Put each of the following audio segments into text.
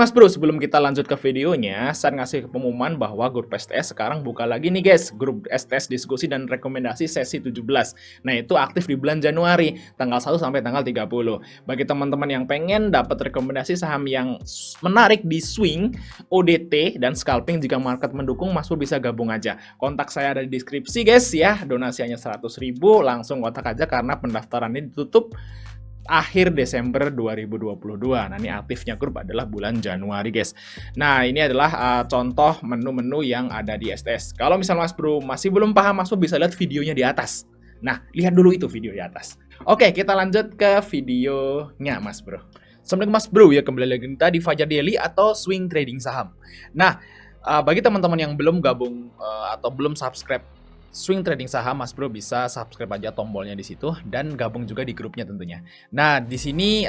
Mas Bro, sebelum kita lanjut ke videonya, saya ngasih pengumuman bahwa grup STS sekarang buka lagi nih guys, grup STS diskusi dan rekomendasi sesi 17. Nah, itu aktif di bulan Januari, tanggal 1 sampai tanggal 30. Bagi teman-teman yang pengen dapat rekomendasi saham yang menarik di swing, ODT, dan scalping jika market mendukung, Mas Bro bisa gabung aja. Kontak saya ada di deskripsi guys ya, donasi hanya 100.000, langsung kontak aja karena pendaftaran ini ditutup akhir Desember 2022. Nah, ini aktifnya grup adalah bulan Januari, guys. Nah, ini adalah contoh menu-menu yang ada di STS. Kalau misal Mas Bro masih belum paham, Mas Bro bisa lihat videonya di atas. Nah, lihat dulu itu video di atas. Oke, kita lanjut ke videonya, Mas Bro. Assalamualaikum Mas Bro, ya kembali lagi kita di Fajar Daily atau Swing Trading Saham. Nah, bagi teman-teman yang belum gabung atau belum subscribe Swing Trading Saham, Mas Bro bisa subscribe aja tombolnya di situ dan gabung juga di grupnya tentunya. Nah, di sini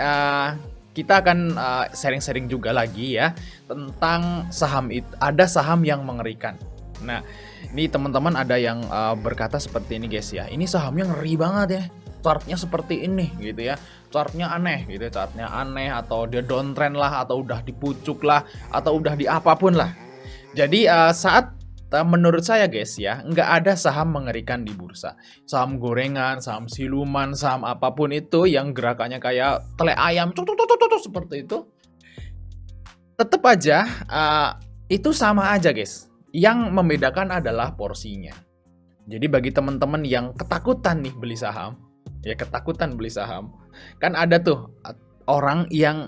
kita akan sharing-sharing juga lagi ya tentang saham itu. Ada saham yang mengerikan. Nah, ini teman-teman ada yang berkata seperti ini guys ya. Ini sahamnya ngeri banget ya. Chartnya seperti ini gitu ya. Chartnya aneh gitu ya. Chartnya aneh atau dia downtrend lah atau udah dipucuk lah atau udah di apapun lah. Jadi menurut saya guys ya, nggak ada saham mengerikan di bursa. Saham gorengan, saham siluman, saham apapun itu yang gerakannya kayak tele ayam, seperti itu. Tetap aja itu sama aja guys. Yang membedakan adalah porsinya. Jadi bagi teman-teman yang ketakutan nih beli saham, ya ketakutan beli saham, kan ada tuh orang yang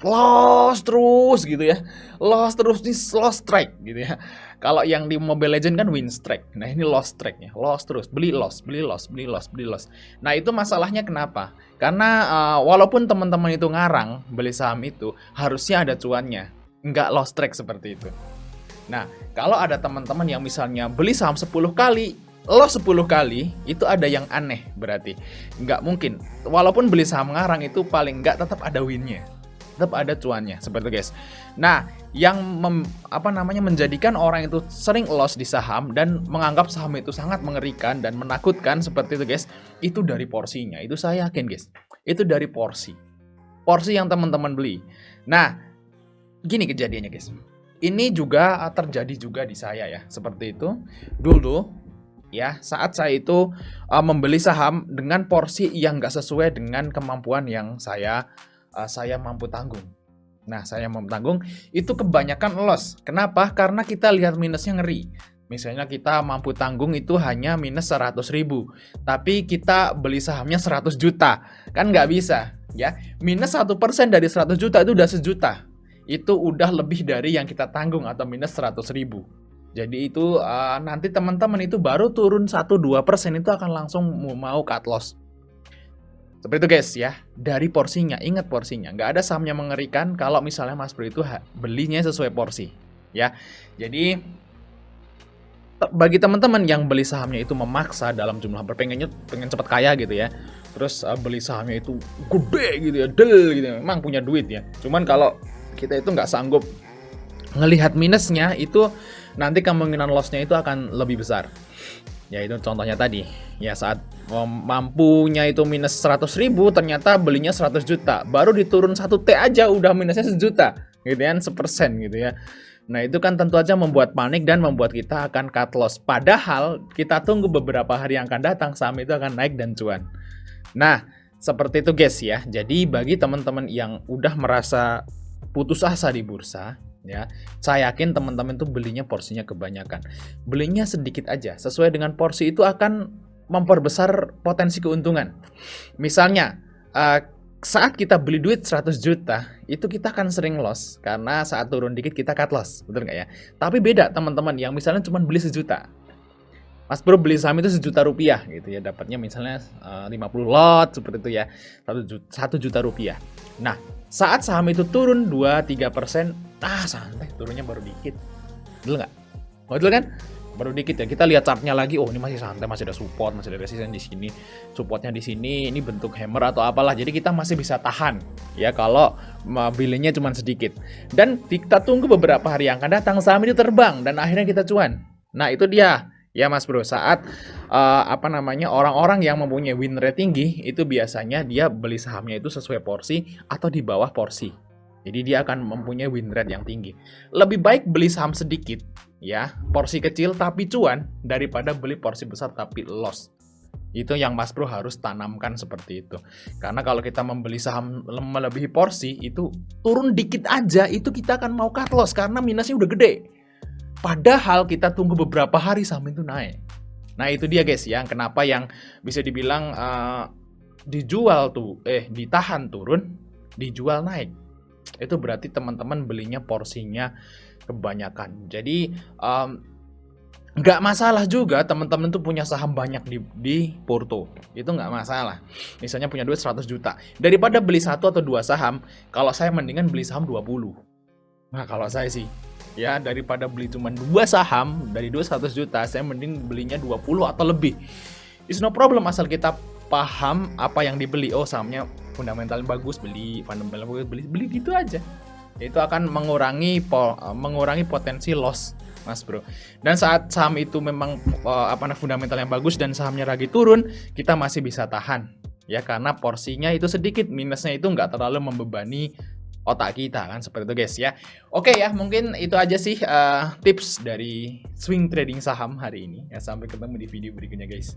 loss terus gitu ya, loss terus nih, loss strike gitu ya. Kalau yang di Mobile Legends kan win strike, nah ini loss strike-nya, loss terus, beli loss, beli loss, beli loss, beli loss. Nah itu masalahnya kenapa? Karena walaupun teman-teman itu ngarang beli saham itu harusnya ada cuannya, nggak loss strike seperti itu. Nah kalau ada teman-teman yang misalnya beli saham 10 kali, loss 10 kali, itu ada yang aneh berarti. Nggak mungkin, walaupun beli saham ngarang itu paling nggak tetap ada winnya, tetap ada cuannya seperti itu guys. Nah, yang menjadikan orang itu sering loss di saham dan menganggap saham itu sangat mengerikan dan menakutkan seperti itu guys, itu dari porsinya. Itu saya yakin guys, itu dari porsi yang teman-teman beli. Nah, gini kejadiannya guys, ini juga terjadi juga di saya ya, seperti itu dulu ya, saat saya itu membeli saham dengan porsi yang nggak sesuai dengan kemampuan yang saya mampu tanggung. Nah, saya mampu tanggung itu kebanyakan loss. Kenapa? Karena kita lihat minusnya ngeri. Misalnya kita mampu tanggung itu hanya minus 100.000, tapi kita beli sahamnya 100 juta. Kan nggak bisa, ya. Minus 1% dari 100 juta itu udah sejuta. Itu udah lebih dari yang kita tanggung atau minus 100.000. Jadi itu nanti teman-teman itu baru turun 1-2% itu akan langsung mau cut loss. Seperti itu guys ya, dari porsinya, ingat porsinya. Nggak ada saham yang mengerikan kalau misalnya Mas Bro itu belinya sesuai porsi. Ya, jadi bagi teman-teman yang beli sahamnya itu memaksa dalam jumlah pengen cepat kaya gitu ya. Terus beli sahamnya itu gede gitu ya, gitu. Memang punya duit ya. Cuman kalau kita itu nggak sanggup ngelihat minusnya, itu nanti kemungkinan lossnya itu akan lebih besar. Ya itu contohnya tadi, ya saat mampunya itu minus 100.000, ternyata belinya 100 juta, baru diturun 1T aja udah minusnya 1 juta, gitu kan, 1% gitu ya. Nah itu kan tentu aja membuat panik dan membuat kita akan cut loss. Padahal kita tunggu beberapa hari yang akan datang, saham itu akan naik dan cuan. Nah seperti itu guys ya, jadi bagi teman-teman yang udah merasa putus asa di bursa, ya, saya yakin teman-teman tuh belinya porsinya kebanyakan. Belinya sedikit aja, sesuai dengan porsi itu akan memperbesar potensi keuntungan. Misalnya, saat kita beli duit 100 juta, itu kita akan sering loss karena saat turun dikit kita cut loss, betul nggak ya? Tapi beda teman-teman yang misalnya cuma beli 1 juta. Mas Bro beli saham itu 1 juta rupiah gitu ya, dapatnya misalnya 50 lot seperti itu ya, 1 juta rupiah. Nah, saat saham itu turun 2-3%, santai, turunnya baru dikit. Betul nggak? Betul kan? Baru dikit ya. Kita lihat chartnya lagi, oh ini masih santai, masih ada support, masih ada resisten di sini, supportnya di sini, ini bentuk hammer atau apalah. Jadi kita masih bisa tahan ya kalau belinya cuma sedikit. Dan kita tunggu beberapa hari yang akan datang, saham itu terbang dan akhirnya kita cuan. Nah itu dia. Ya Mas Bro, saat orang-orang yang mempunyai win rate tinggi itu biasanya dia beli sahamnya itu sesuai porsi atau di bawah porsi. Jadi dia akan mempunyai win rate yang tinggi. Lebih baik beli saham sedikit, ya, porsi kecil tapi cuan, daripada beli porsi besar tapi loss. Itu yang Mas Bro harus tanamkan seperti itu. Karena kalau kita membeli saham melebihi porsi, itu turun dikit aja, itu kita akan mau cut loss karena minusnya udah gede. Padahal kita tunggu beberapa hari saham itu naik. Nah itu dia guys ya, kenapa yang bisa dibilang ditahan turun, dijual naik. Itu berarti teman-teman belinya porsinya kebanyakan. Jadi nggak masalah juga teman-teman tuh punya saham banyak di Porto. Itu nggak masalah. Misalnya punya duit 100 juta. Daripada beli 1 atau 2 saham, kalau saya mendingan beli saham 20. Nah kalau saya sih, ya daripada beli cuma 2 saham dari duit 100 juta, saya mending belinya 20 atau lebih. It's no problem asal kita paham apa yang dibeli. Oh sahamnya fundamentalnya bagus, beli gitu aja. Itu akan mengurangi potensi loss, Mas Bro. Dan saat saham itu memang fundamental yang bagus dan sahamnya lagi turun, kita masih bisa tahan ya, karena porsinya itu sedikit, minusnya itu nggak terlalu membebani otak kita kan, seperti itu guys ya. Oke ya, mungkin itu aja sih tips dari swing trading saham hari ini ya. Sampai ketemu di video berikutnya guys.